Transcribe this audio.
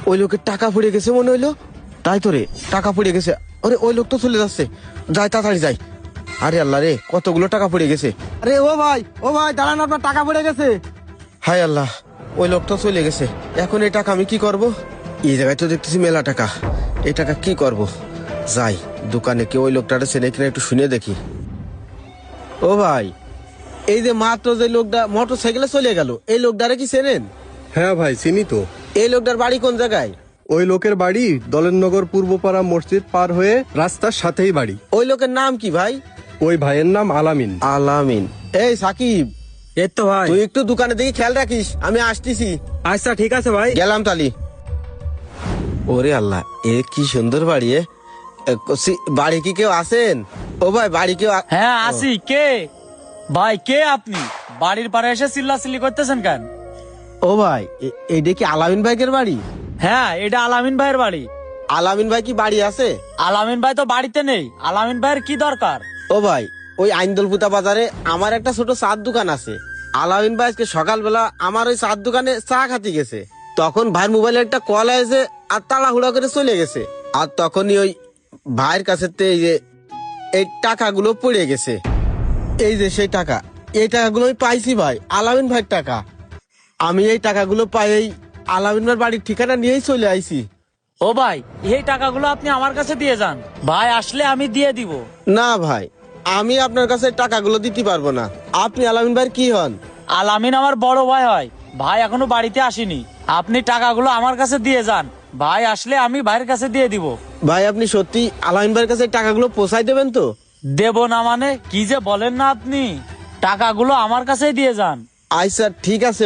ওই লোকের টাকা পড়ে গেছে মনে হইলো। তাই তো রে, টাকা পড়ে গেছে। আরে ওই লোক তো চলে যাচ্ছে, যাই তাড়াতাড়ি যাই। আরে আল্লাহ রে, কতগুলো টাকা পড়ে গেছে। আরে ও ভাই দাঁড়ান, আপনার টাকা পড়ে গেছে। হায় আল্লাহ, ওই লোকটা চলে গেছে। এখন এই টাকা আমি কি করব? এই জায়গায় তো দেখতেছি মেলা টাকা, এই টাকা কি করব? যাই দোকানে, কেউ ওই লোকটা চেনে কিনা একটু শুনে দেখি। ও ভাই, এই যে মাত্র যে লোকটা মোটর সাইকেলে চলে গেল, এই লোকটারে কি চেনেন? হ্যাঁ ভাই, চিনি তো। এই লোকটার বাড়ি কোন জায়গায়? ওই লোকের বাড়ি দলেরনগর পূর্বপাড়া মসজিদ পার হয়ে রাস্তার সাথেই বাড়ি। ওই লোকের নাম কি ভাই? ওই ভাইয়ের নাম আলামিন। আলামিন। এই সাকিব, এই তো ভাই। তুই একটু দোকানে দেখি খেয়াল রাখিস, আমি আসতেছি। আচ্ছা ঠিক আছে ভাই। গেলাম তালি। ওরে আল্লাহ, এ কি সুন্দর বাড়ি। বাড়ি কি কেউ আছেন? ও ভাই, বাড়ি কেউ হ্যাঁ আসি। কে ভাই, কে আপনি? বাড়ির পারে এসে চিল্লাচিল্লি করতেছেন কেন? ও ভাই, এইটা কি আলামিন ভাইয়ের বাড়ি? হ্যাঁ, এটা আলামিন ভাইয়ের বাড়ি। আলামিন ভাই কি বাড়ি আছে? আলামিন ভাই তো বাড়িতে নেই। আলামিন ভাইয়ের কি দরকার? ও ভাই, ওই আইনদলপুতা বাজারে আমার একটা ছোট চার দোকান আছে। আলামিন ভাই আজকে সকালবেলা আমার ওই চার দোকানে চা খাতে গেছে, তখন ভাইয়ের মোবাইলে একটা কল এসে আর তাড়াহুড়া করে চলে গেছে। আর তখনই ওই ভাইয়ের কাছে এই যে এই টাকাগুলো পড়ে গেছে। এই যে সেই টাকা, এই টাকাগুলো আমি পাইছি ভাই, আলামিন ভাইয়ের টাকা। আমি এই টাকাগুলো পাই এই আলামিন ভাইয়ের বাড়ির ঠিকানা নিয়েই চলে আইছি। ও ভাই, এই টাকাগুলো আপনি আমার কাছে দিয়ে যান, ভাই আসলে আমি দিয়ে দিব। না ভাই, আমি আপনার কাছে টাকাগুলো দিতে পারবো না। আপনি আলামিন ভাইয়ের কি হন? আলামিন আমার বড় ভাই হয়। ভাই এখনো বাড়িতে আসেনি। আপনি টাকাগুলো আমার কাছে দিয়ে যান, ভাই আসলে আমি ভাইয়ের কাছে দিয়ে দিব। ভাই আপনি সত্যি আলামিন ভাইয়ের কাছে টাকাগুলো পৌঁছাই দেবেন তো? দেব না মানে কি যে বলেন না আপনি, টাকাগুলো আমার কাছেই দিয়ে যান। আচ্ছা ঠিক আছে ভাই।